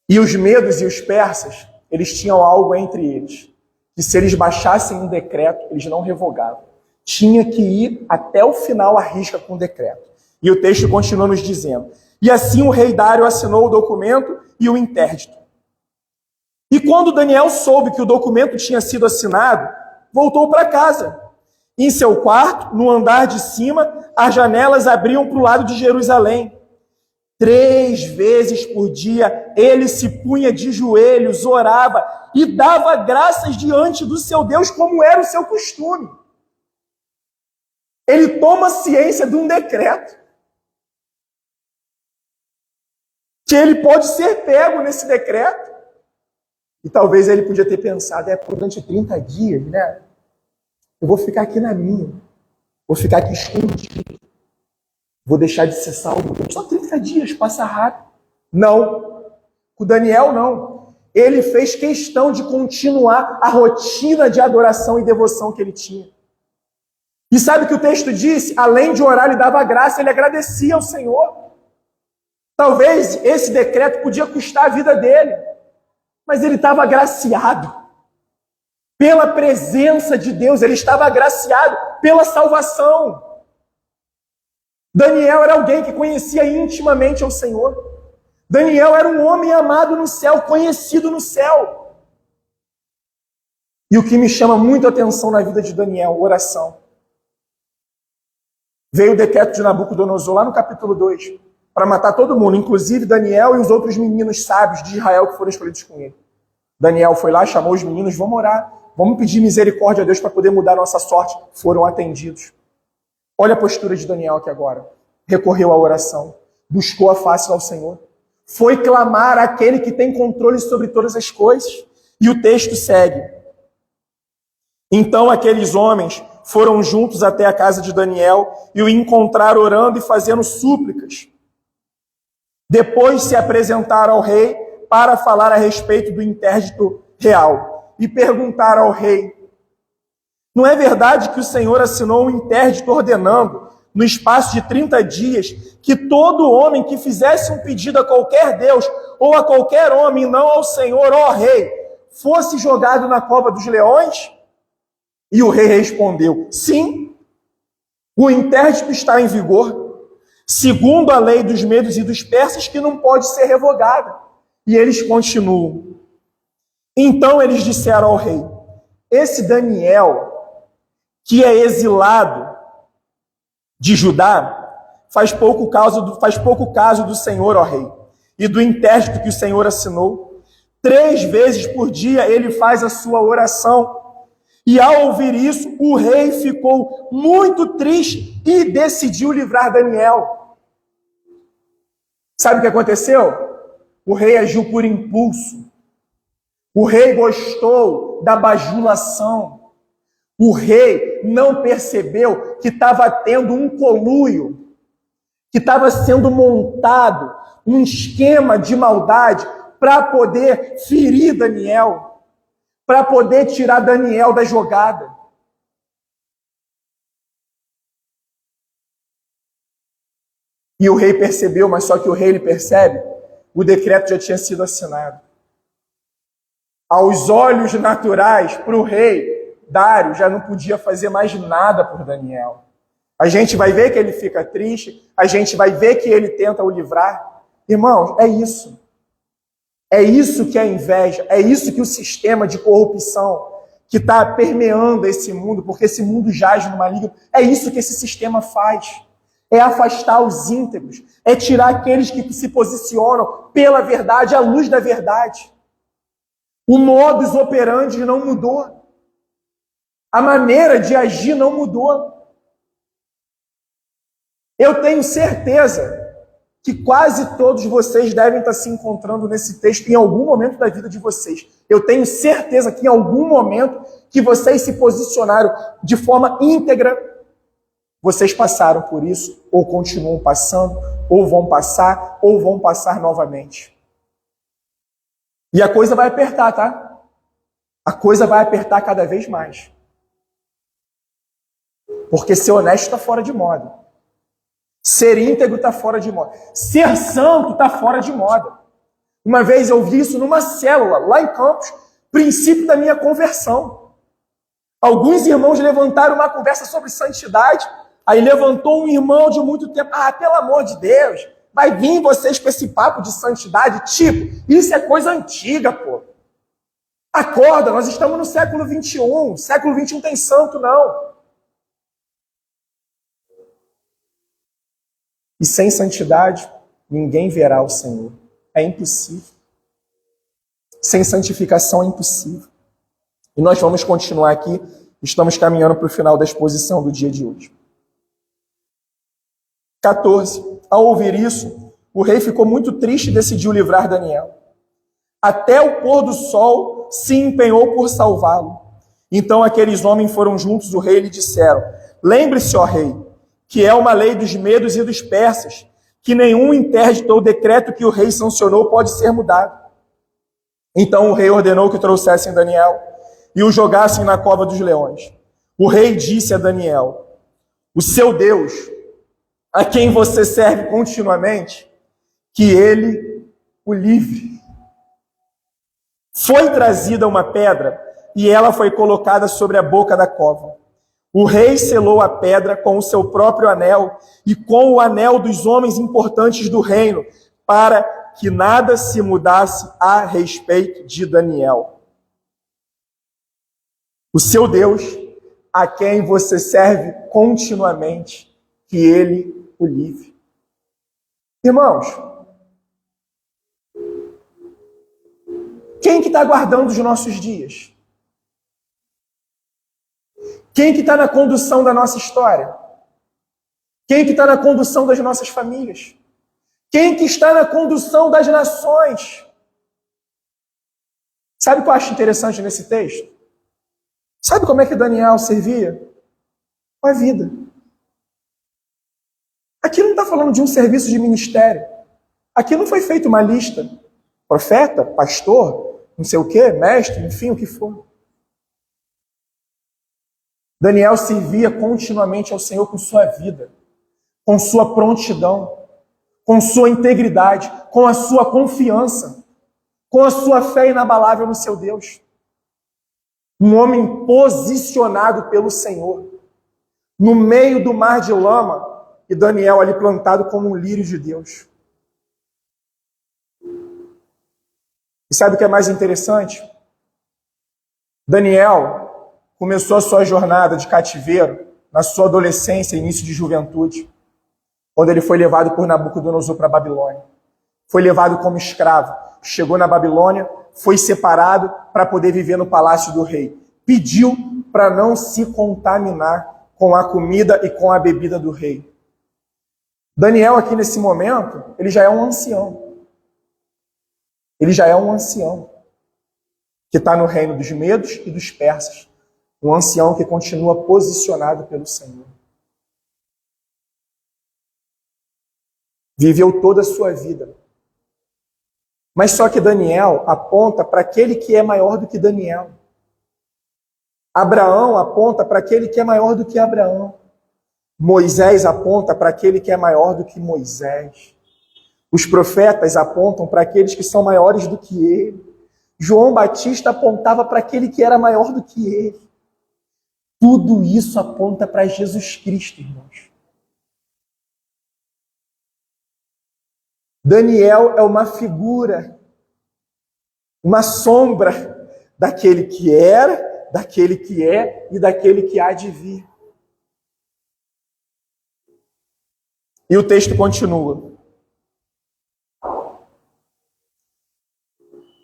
E os medos e os persas, eles tinham algo entre eles, que se eles baixassem um decreto, eles não revogavam. Tinha que ir até o final à risca com o decreto. E o texto continua nos dizendo, e assim o rei Dário assinou o documento e o interdito. E quando Daniel soube que o documento tinha sido assinado, voltou para casa. Em seu quarto, no andar de cima, as janelas abriam para o lado de Jerusalém. 3 vezes por dia, ele se punha de joelhos, orava e dava graças diante do seu Deus, como era o seu costume. Ele toma ciência de um decreto, que ele pode ser pego nesse decreto. E talvez ele podia ter pensado, durante 30 dias, né? Eu vou ficar aqui na minha. Vou ficar aqui escondido. Vou deixar de ser salvo. Só 30 dias, passa rápido. Não. Com Daniel, não. Ele fez questão de continuar a rotina de adoração e devoção que ele tinha. E sabe o que o texto disse? Além de orar, ele dava graça, ele agradecia ao Senhor. Talvez esse decreto podia custar a vida dele, mas ele estava agraciado pela presença de Deus, ele estava agraciado pela salvação. Daniel era alguém que conhecia intimamente ao Senhor. Daniel era um homem amado no céu, conhecido no céu. E o que me chama muito a atenção na vida de Daniel, oração. Veio o decreto de Nabucodonosor lá no capítulo 2, para matar todo mundo, inclusive Daniel e os outros meninos sábios de Israel que foram escolhidos com ele. Daniel foi lá, chamou os meninos, vamos orar, vamos pedir misericórdia a Deus para poder mudar a nossa sorte. Foram atendidos. Olha a postura de Daniel aqui agora. Recorreu à oração, buscou a face ao Senhor, foi clamar àquele que tem controle sobre todas as coisas. E o texto segue. Então aqueles homens foram juntos até a casa de Daniel e o encontraram orando e fazendo súplicas. Depois se apresentaram ao rei para falar a respeito do interdito real e perguntaram ao rei: não é verdade que o Senhor assinou um interdito ordenando, no espaço de 30 dias, que todo homem que fizesse um pedido a qualquer Deus ou a qualquer homem, não ao Senhor, ó rei, fosse jogado na cova dos leões? E o rei respondeu: sim, o interdito está em vigor, segundo a lei dos medos e dos persas, que não pode ser revogada. E eles continuam. Então eles disseram ao rei: esse Daniel, que é exilado de Judá, faz pouco caso do Senhor, ó rei, e do interdito que o Senhor assinou. 3 vezes por dia ele faz a sua oração. E ao ouvir isso, o rei ficou muito triste e decidiu livrar Daniel. Sabe o que aconteceu? O rei agiu por impulso. O rei gostou da bajulação. O rei não percebeu que estava tendo um conluio, que estava sendo montado um esquema de maldade para poder ferir Daniel, para poder tirar Daniel da jogada. E o rei percebeu, mas só que o rei ele percebe, o decreto já tinha sido assinado. Aos olhos naturais, para o rei, Dário já não podia fazer mais nada por Daniel. A gente vai ver que ele fica triste, a gente vai ver que ele tenta o livrar. Irmãos, é isso. É isso que é inveja, é isso que o sistema de corrupção que está permeando esse mundo, porque esse mundo jaz no maligno, é isso que esse sistema faz. É afastar os íntegros, é tirar aqueles que se posicionam pela verdade, à luz da verdade. O modus operandi não mudou. A maneira de agir não mudou. Eu tenho certeza que quase todos vocês devem estar se encontrando nesse texto em algum momento da vida de vocês. Eu tenho certeza que em algum momento que vocês se posicionaram de forma íntegra, vocês passaram por isso, ou continuam passando, ou vão passar novamente. E a coisa vai apertar, tá? A coisa vai apertar cada vez mais. Porque ser honesto está fora de moda. Ser íntegro está fora de moda. Ser santo está fora de moda. Uma vez eu vi isso numa célula, lá em Campos, princípio da minha conversão. Alguns irmãos levantaram uma conversa sobre santidade, aí levantou um irmão de muito tempo. Ah, pelo amor de Deus, vai vir vocês com esse papo de santidade? Tipo, isso é coisa antiga, pô. Acorda, nós estamos no século XXI. Século XXI tem santo, não. E sem santidade, ninguém verá o Senhor. É impossível. Sem santificação é impossível. E nós vamos continuar aqui. Estamos caminhando para o final da exposição do dia de hoje. 14. Ao ouvir isso, o rei ficou muito triste e decidiu livrar Daniel. Até o pôr do sol se empenhou por salvá-lo. Então aqueles homens foram juntos do rei e lhe disseram: lembre-se, ó rei, que é uma lei dos medos e dos persas, que nenhum interdito ou decreto que o rei sancionou pode ser mudado. Então o rei ordenou que trouxessem Daniel e o jogassem na cova dos leões. O rei disse a Daniel: o seu Deus, a quem você serve continuamente, que ele o livre. Foi trazida uma pedra e ela foi colocada sobre a boca da cova. O rei selou a pedra com o seu próprio anel e com o anel dos homens importantes do reino, para que nada se mudasse a respeito de Daniel. O seu Deus, a quem você serve continuamente, que ele o livre. Irmãos, quem que está guardando os nossos dias? Quem que está na condução da nossa história? Quem que está na condução das nossas famílias? Quem que está na condução das nações? Sabe o que eu acho interessante nesse texto? Sabe como é que Daniel servia? Com a vida. Aqui não está falando de um serviço de ministério. Aqui não foi feita uma lista. Profeta, pastor, não sei o quê, mestre, enfim, o que for. Daniel servia continuamente ao Senhor com sua vida, com sua prontidão, com sua integridade, com a sua confiança, com a sua fé inabalável no seu Deus. Um homem posicionado pelo Senhor, no meio do mar de lama, e Daniel ali plantado como um lírio de Deus. E sabe o que é mais interessante? Daniel começou a sua jornada de cativeiro na sua adolescência e início de juventude, quando ele foi levado por Nabucodonosor para a Babilônia. Foi levado como escravo, chegou na Babilônia, foi separado para poder viver no palácio do rei. Pediu para não se contaminar com a comida e com a bebida do rei. Daniel aqui nesse momento, ele já é um ancião. Ele já é um ancião que está no reino dos medos e dos persas. Um ancião que continua posicionado pelo Senhor. Viveu toda a sua vida. Mas só que Daniel aponta para aquele que é maior do que Daniel. Abraão aponta para aquele que é maior do que Abraão. Moisés aponta para aquele que é maior do que Moisés. Os profetas apontam para aqueles que são maiores do que ele. João Batista apontava para aquele que era maior do que ele. Tudo isso aponta para Jesus Cristo, irmãos. Daniel é uma figura, uma sombra daquele que era, daquele que é e daquele que há de vir. E o texto continua.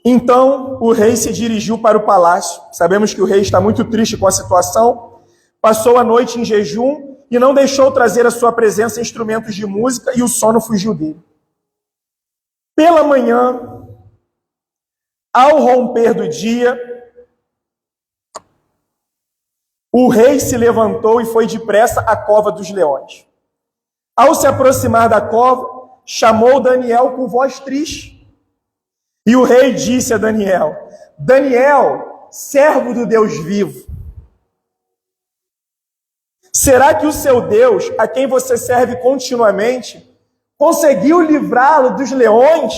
Então o rei se dirigiu para o palácio. Sabemos que o rei está muito triste com a situação. Passou a noite em jejum e não deixou trazer à sua presença instrumentos de música, e o sono fugiu dele. Pela manhã, ao romper do dia, o rei se levantou e foi depressa à cova dos leões. Ao se aproximar da cova, chamou Daniel com voz triste. E o rei disse a Daniel: Daniel, servo do Deus vivo, será que o seu Deus, a quem você serve continuamente, conseguiu livrá-lo dos leões?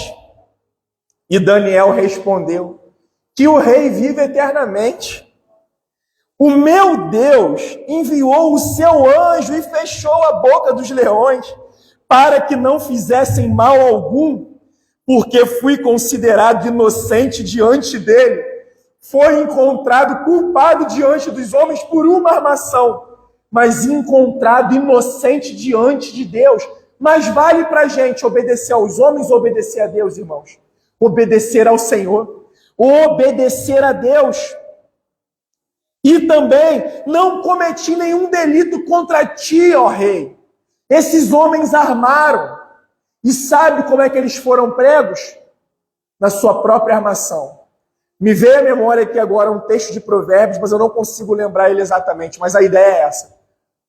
E Daniel respondeu: que o rei vive eternamente. O meu Deus enviou o seu anjo e fechou a boca dos leões, para que não fizessem mal algum, porque fui considerado inocente diante dele. Foi encontrado culpado diante dos homens por uma armação, mas encontrado inocente diante de Deus. Mas vale para a gente obedecer aos homens ou obedecer a Deus, irmãos? Obedecer ao Senhor, obedecer a Deus. E também não cometi nenhum delito contra ti, ó rei. Esses homens armaram. E sabe como é que eles foram pregos? Na sua própria armação. Me veio à memória aqui agora um texto de Provérbios, mas eu não consigo lembrar ele exatamente. Mas a ideia é essa.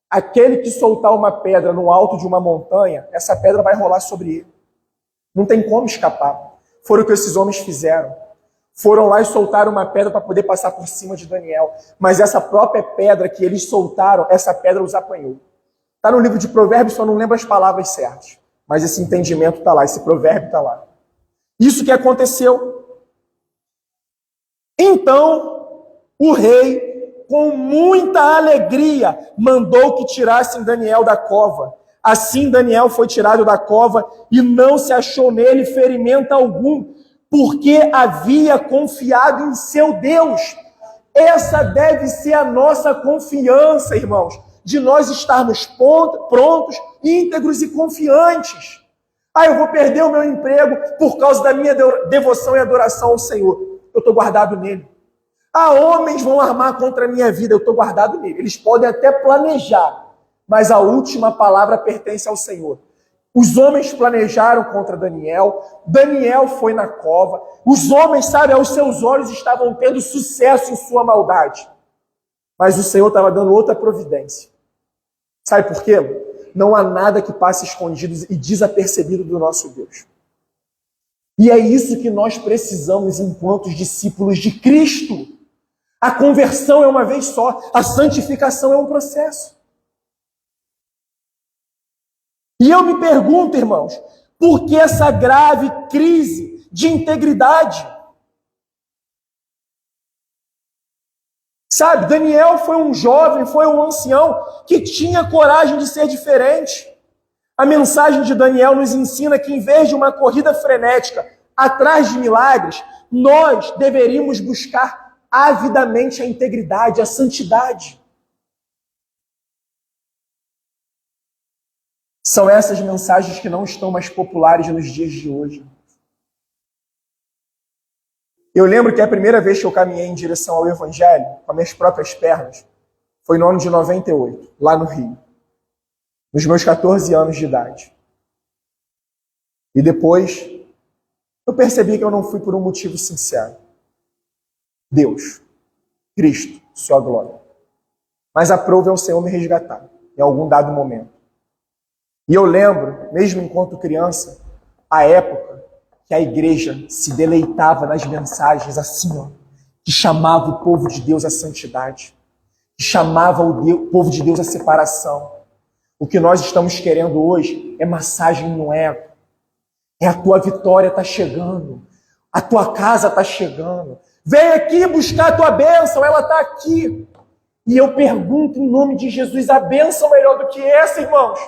Aquele que soltar uma pedra no alto de uma montanha, essa pedra vai rolar sobre ele. Não tem como escapar. Foi o que esses homens fizeram. Foram lá e soltaram uma pedra para poder passar por cima de Daniel. Mas essa própria pedra que eles soltaram, essa pedra os apanhou. Está no livro de Provérbios, só não lembro as palavras certas. Mas esse entendimento está lá, esse provérbio está lá. Isso que aconteceu. Então, o rei, com muita alegria, mandou que tirassem Daniel da cova. Assim Daniel foi tirado da cova e não se achou nele ferimento algum, porque havia confiado em seu Deus. Essa deve ser a nossa confiança, irmãos, de nós estarmos prontos, íntegros e confiantes. Eu vou perder o meu emprego por causa da minha devoção e adoração ao Senhor. Eu estou guardado nele. Homens vão armar contra a minha vida. Eu estou guardado nele. Eles podem até planejar, mas a última palavra pertence ao Senhor. Os homens planejaram contra Daniel. Daniel foi na cova. Os homens, aos seus olhos estavam tendo sucesso em sua maldade. Mas o Senhor estava dando outra providência. Sabe por quê? Não há nada que passe escondido e desapercebido do nosso Deus. E é isso que nós precisamos enquanto discípulos de Cristo. A conversão é uma vez só, a santificação é um processo. E eu me pergunto, irmãos, por que essa grave crise de integridade? Daniel foi um jovem, foi um ancião que tinha coragem de ser diferente. A mensagem de Daniel nos ensina que, em vez de uma corrida frenética atrás de milagres, nós deveríamos buscar avidamente a integridade, a santidade. São essas mensagens que não estão mais populares nos dias de hoje. Eu lembro que a primeira vez que eu caminhei em direção ao Evangelho, com as minhas próprias pernas, foi no ano de 98, lá no Rio. Nos meus 14 anos de idade. E depois, eu percebi que eu não fui por um motivo sincero. Deus, Cristo, sua glória. Mas aprove ao Senhor me resgatar, em algum dado momento. E eu lembro, mesmo enquanto criança, a época que a igreja se deleitava nas mensagens assim, que chamava o povo de Deus à santidade, que chamava o povo de Deus à separação. O que nós estamos querendo hoje é massagem no ego. É a tua vitória está chegando, a tua casa está chegando. Vem aqui buscar a tua bênção, ela está aqui. E eu pergunto em nome de Jesus, a bênção melhor do que essa, irmãos?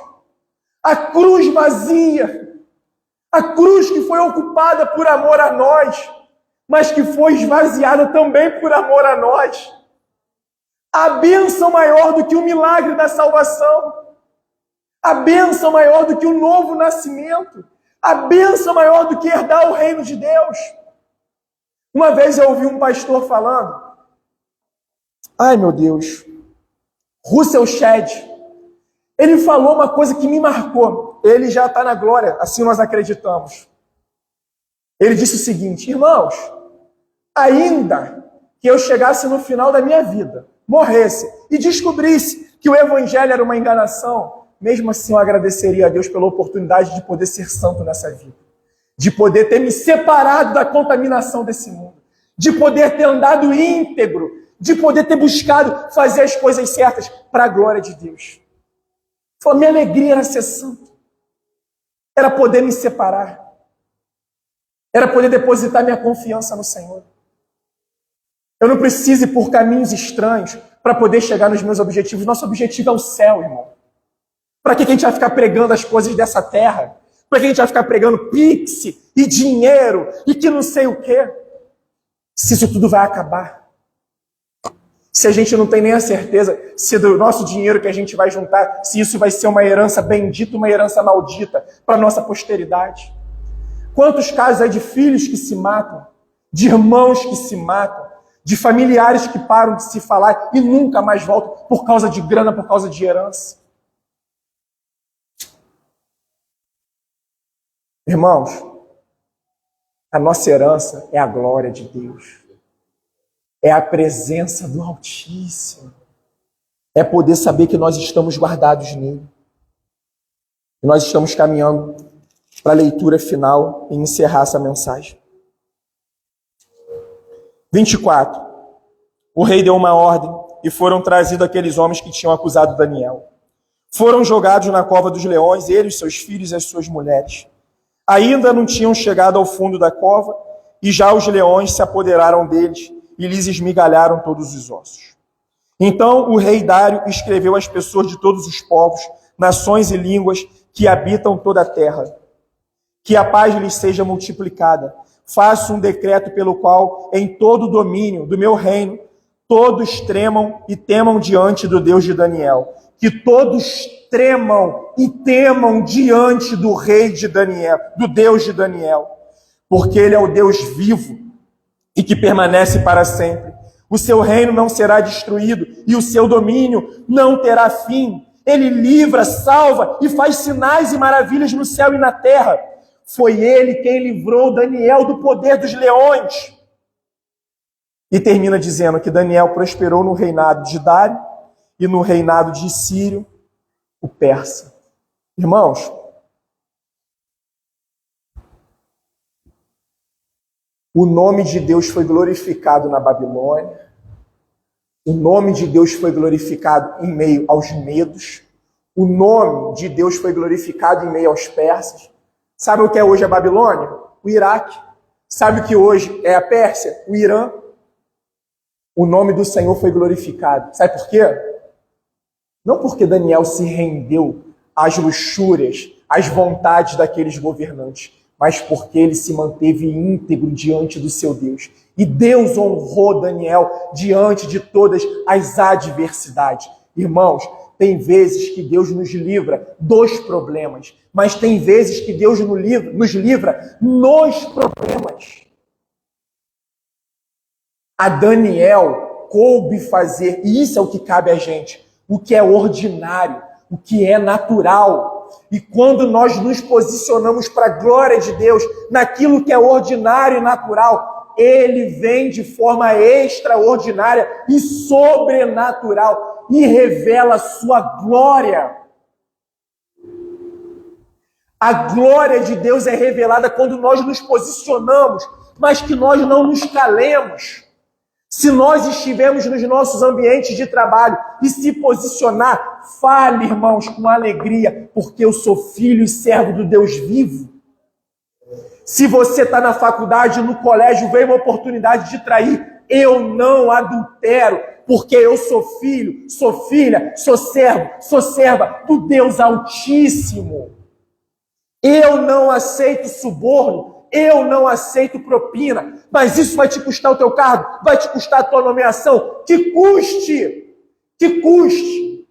A cruz vazia. A cruz que foi ocupada por amor a nós, mas que foi esvaziada também por amor a nós. A bênção maior do que o milagre da salvação. A bênção maior do que o novo nascimento. A bênção maior do que herdar o reino de Deus. Uma vez eu ouvi um pastor falando, meu Deus, Russell Shedd, ele falou uma coisa que me marcou. Ele já está na glória, assim nós acreditamos. Ele disse o seguinte: irmãos, ainda que eu chegasse no final da minha vida, morresse e descobrisse que o evangelho era uma enganação, mesmo assim eu agradeceria a Deus pela oportunidade de poder ser santo nessa vida, de poder ter me separado da contaminação desse mundo, de poder ter andado íntegro, de poder ter buscado fazer as coisas certas para a glória de Deus. Falou, minha alegria era ser santo. Era poder me separar. Era poder depositar minha confiança no Senhor. Eu não preciso ir por caminhos estranhos para poder chegar nos meus objetivos. Nosso objetivo é o céu, irmão. Para que a gente vai ficar pregando as coisas dessa terra? Para que a gente vai ficar pregando pix e dinheiro e que não sei o quê? Se isso tudo vai acabar. Se a gente não tem nem a certeza se do nosso dinheiro que a gente vai juntar, se isso vai ser uma herança bendita, uma herança maldita para a nossa posteridade. Quantos casos aí de filhos que se matam, de irmãos que se matam, de familiares que param de se falar e nunca mais voltam por causa de grana, por causa de herança. Irmãos, a nossa herança é a glória de Deus. É a presença do Altíssimo. É poder saber que nós estamos guardados nele. E nós estamos caminhando para a leitura final e encerrar essa mensagem. 24. O rei deu uma ordem e foram trazidos aqueles homens que tinham acusado Daniel. Foram jogados na cova dos leões, ele, os seus filhos e as suas mulheres. Ainda não tinham chegado ao fundo da cova, e já os leões se apoderaram deles e lhes esmigalharam todos os ossos. Então o rei Dário escreveu às pessoas de todos os povos, nações e línguas que habitam toda a terra: que a paz lhes seja multiplicada. Faço um decreto pelo qual, em todo o domínio do meu reino, todos tremam e temam diante do Deus de Daniel. Que todos tremam e temam diante do rei de Daniel, do Deus de Daniel, porque ele é o Deus vivo e que permanece para sempre. O seu reino não será destruído e o seu domínio não terá fim. Ele livra, salva e faz sinais e maravilhas no céu e na terra. Foi ele quem livrou Daniel do poder dos leões. E termina dizendo que Daniel prosperou no reinado de Dário e no reinado de Círio, o persa. Irmãos, o nome de Deus foi glorificado na Babilônia, o nome de Deus foi glorificado em meio aos medos, o nome de Deus foi glorificado em meio aos persas. Sabe o que é hoje a Babilônia? O Iraque. Sabe o que hoje é a Pérsia? O Irã. O nome do Senhor foi glorificado. Sabe por quê? Não porque Daniel se rendeu às luxúrias, às vontades daqueles governantes, mas porque ele se manteve íntegro diante do seu Deus. E Deus honrou Daniel diante de todas as adversidades. Irmãos, tem vezes que Deus nos livra dos problemas, mas tem vezes que Deus nos livra nos problemas. A Daniel coube fazer, e isso é o que cabe a gente, o que é ordinário, o que é natural. E quando nós nos posicionamos para a glória de Deus, naquilo que é ordinário e natural, Ele vem de forma extraordinária e sobrenatural e revela a sua glória. A glória de Deus é revelada quando nós nos posicionamos, mas que nós não nos calemos. Se nós estivermos nos nossos ambientes de trabalho e se posicionar, fale, irmãos, com alegria, porque eu sou filho e servo do Deus vivo. Se você está na faculdade, no colégio, vem uma oportunidade de trair, eu não adultero, porque eu sou filho, sou filha, sou servo, sou serva do Deus Altíssimo. Eu não aceito suborno, eu não aceito propina, mas isso vai te custar o teu cargo, vai te custar a tua nomeação, que custe, que custe.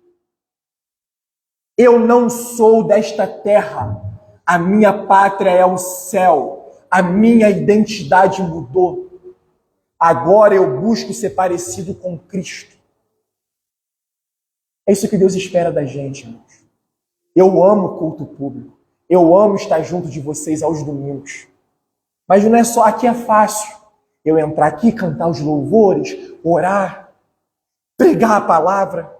Eu não sou desta terra, a minha pátria é o céu, a minha identidade mudou. Agora eu busco ser parecido com Cristo. É isso que Deus espera da gente, irmãos. Eu amo o culto público, eu amo estar junto de vocês aos domingos. Mas não é só aqui, é fácil eu entrar aqui, cantar os louvores, orar, pregar a palavra.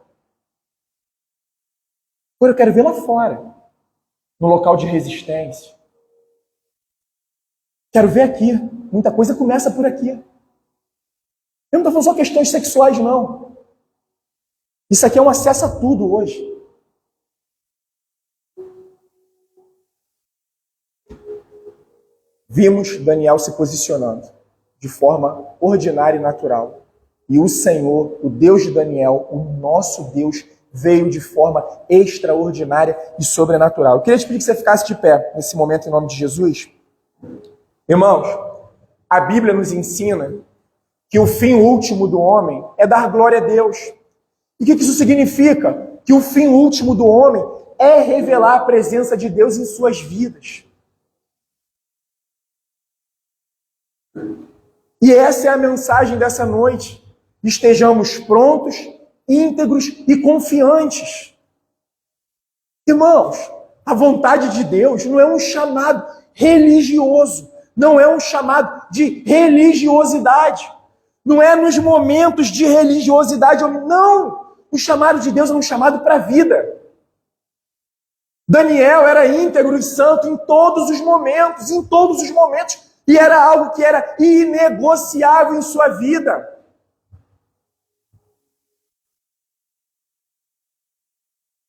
Agora eu quero ver lá fora, no local de resistência. Quero ver aqui. Muita coisa começa por aqui. Eu não estou falando só questões sexuais, não. Isso aqui é um acesso a tudo hoje. Vimos Daniel se posicionando de forma ordinária e natural. E o Senhor, o Deus de Daniel, o nosso Deus, veio de forma extraordinária e sobrenatural. Eu queria te pedir que você ficasse de pé nesse momento em nome de Jesus. Irmãos, a Bíblia nos ensina que o fim último do homem é dar glória a Deus. E o que isso significa? Que o fim último do homem é revelar a presença de Deus em suas vidas. E essa é a mensagem dessa noite. Estejamos prontos, íntegros e confiantes. Irmãos, a vontade de Deus não é um chamado religioso, não é um chamado de religiosidade, não é nos momentos de religiosidade, não. O chamado de Deus é um chamado para a vida. Daniel era íntegro e santo em todos os momentos, e era algo que era inegociável em sua vida.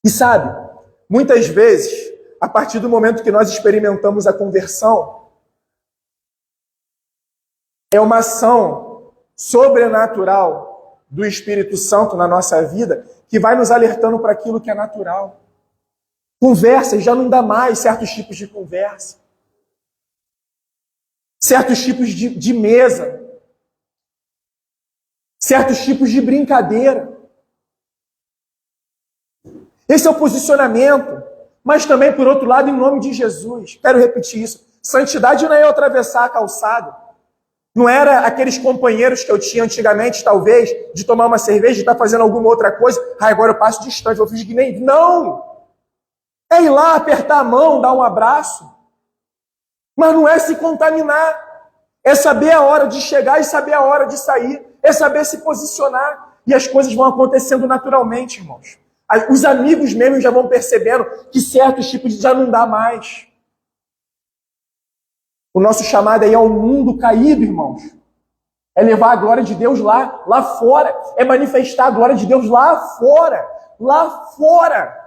E sabe, muitas vezes, a partir do momento que nós experimentamos a conversão, é uma ação sobrenatural do Espírito Santo na nossa vida que vai nos alertando para aquilo que é natural. Conversas, já não dá mais certos tipos de conversa. Certos tipos de mesa. Certos tipos de brincadeira. Esse é o posicionamento. Mas também, por outro lado, em nome de Jesus, quero repetir isso, santidade não é eu atravessar a calçada. Não era aqueles companheiros que eu tinha antigamente, talvez, de tomar uma cerveja, de estar fazendo alguma outra coisa. Agora eu passo distante, vou fingir que nem... Não! É ir lá, apertar a mão, dar um abraço. Mas não é se contaminar. É saber a hora de chegar e saber a hora de sair. É saber se posicionar. E as coisas vão acontecendo naturalmente, irmãos. Os amigos mesmo já vão percebendo que certos tipos já não dá mais. O nosso chamado aí é um mundo caído, irmãos. É levar a glória de Deus lá fora. É manifestar a glória de Deus lá fora. Lá fora.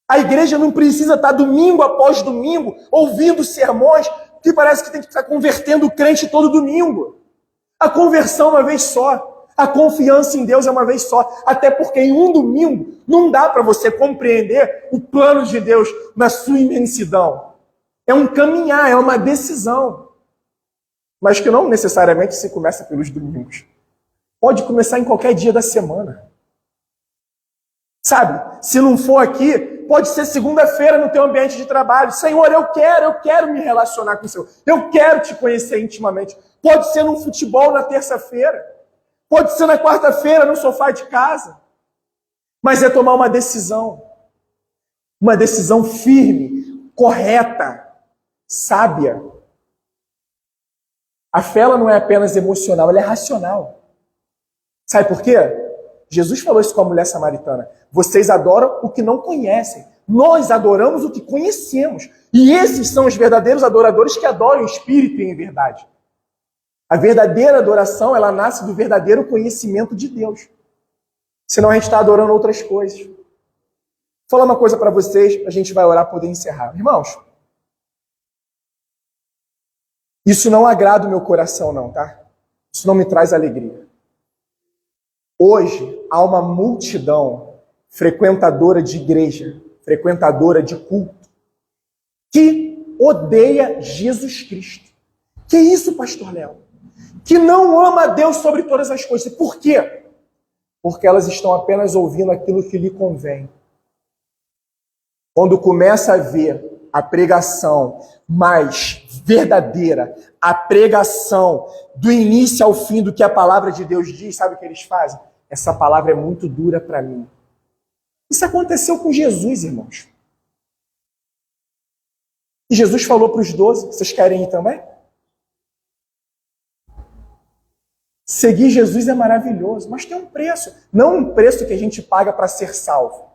A igreja não precisa estar domingo após domingo ouvindo sermões que parece que tem que estar convertendo o crente todo domingo. A conversão é uma vez só. A confiança em Deus é uma vez só. Até porque em um domingo não dá para você compreender o plano de Deus na sua imensidão. É um caminhar, é uma decisão. Mas que não necessariamente se começa pelos domingos. Pode começar em qualquer dia da semana. Sabe? Se não for aqui, pode ser segunda-feira no teu ambiente de trabalho. Senhor, eu quero me relacionar com o Senhor. Eu quero te conhecer intimamente. Pode ser num futebol na terça-feira. Pode ser na quarta-feira no sofá de casa. Mas é tomar uma decisão. Uma decisão firme, correta, sábia. A fé ela não é apenas emocional, ela é racional. Sabe por quê? Jesus falou isso com a mulher samaritana. Vocês adoram o que não conhecem. Nós adoramos o que conhecemos. E esses são os verdadeiros adoradores que adoram em espírito e em verdade. A verdadeira adoração, ela nasce do verdadeiro conhecimento de Deus. Senão a gente está adorando outras coisas. Vou falar uma coisa para vocês, a gente vai orar para poder encerrar. Irmãos, isso não agrada o meu coração não, tá? Isso não me traz alegria. Hoje, há uma multidão frequentadora de igreja, frequentadora de culto, que odeia Jesus Cristo. Que isso, pastor Léo? Que não ama a Deus sobre todas as coisas. Por quê? Porque elas estão apenas ouvindo aquilo que lhe convém. Quando começa a ver a pregação mais verdadeira, a pregação do início ao fim do que a palavra de Deus diz, sabe o que eles fazem? Essa palavra é muito dura para mim. Isso aconteceu com Jesus, irmãos. E Jesus falou para os 12, vocês querem ir também? Seguir Jesus é maravilhoso, mas tem um preço. Não um preço que a gente paga para ser salvo.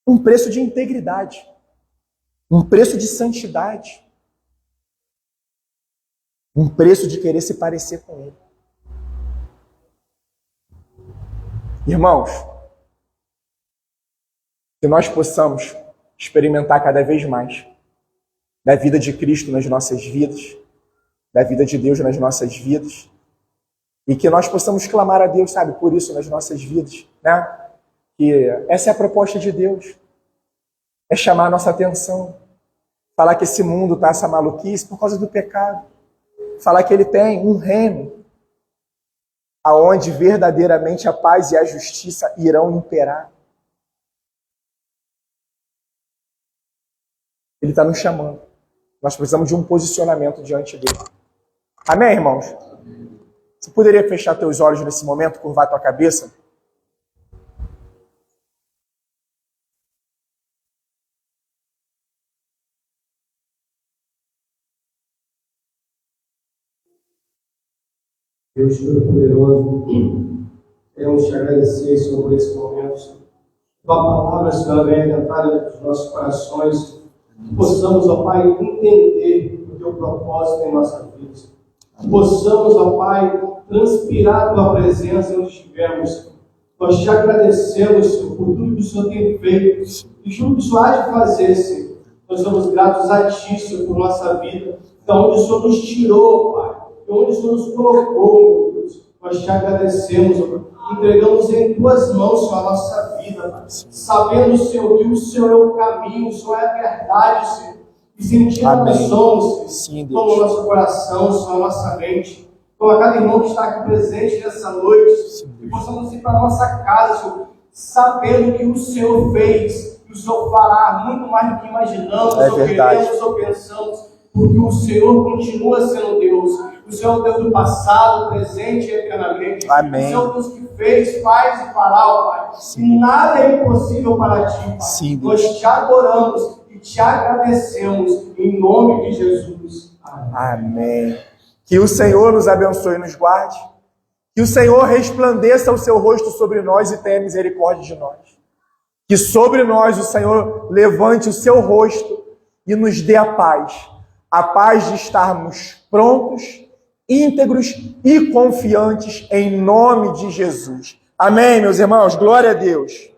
Um preço de integridade. Um preço de santidade. Um preço de querer se parecer com Ele. Irmãos, que nós possamos experimentar cada vez mais da vida de Cristo nas nossas vidas, da vida de Deus nas nossas vidas, e que nós possamos clamar a Deus, sabe, por isso nas nossas vidas, né? Que essa é a proposta de Deus. É chamar a nossa atenção. Falar que esse mundo está essa maluquice por causa do pecado. Falar que ele tem um reino aonde verdadeiramente a paz e a justiça irão imperar. Ele está nos chamando. Nós precisamos de um posicionamento diante dele. Amém, irmãos? Você poderia fechar teus olhos nesse momento, curvar tua cabeça? Deus Todo-Poderoso, queremos te agradecer, Senhor, por esse momento. Tua palavra, Senhor, venha entrar nos nossos corações, que possamos, ó Pai, entender o teu propósito em nossa vida. Que possamos, ó Pai, transpirar a tua presença onde estivermos. Nós te agradecemos, Senhor, por tudo que o Senhor tem feito e tudo que o Senhor há de fazer, Senhor. Nós somos gratos a Ti, Senhor, por nossa vida, da onde o Senhor nos tirou, Pai, de onde o Senhor nos colocou, meu Deus. Nós te agradecemos, entregamos em Tuas mãos, Senhor, a nossa vida, Pai. Sabendo, Senhor, que o Senhor é o caminho, o Senhor é a verdade, Senhor. E sentindo que nós somos, Senhor, toma o nosso coração, Senhor, a nossa mente. Toma cada irmão que está aqui presente nessa noite, e possamos ir para a nossa casa, Senhor, sabendo que o Senhor fez, que o Senhor fará muito mais do que imaginamos, ou queremos, ou pensamos, porque o Senhor continua sendo Deus. O Senhor é o Deus do passado, presente e eternamente. Amém. O Senhor é o Deus que fez, faz e fará, ó Pai. E nada é impossível para Ti, Pai. Sim, nós te adoramos e te agradecemos em nome de Jesus. Amém. Que o Senhor nos abençoe e nos guarde. Que o Senhor resplandeça o seu rosto sobre nós e tenha misericórdia de nós. Que sobre nós o Senhor levante o seu rosto e nos dê a paz de estarmos prontos, íntegros e confiantes em nome de Jesus. Amém, meus irmãos. Glória a Deus.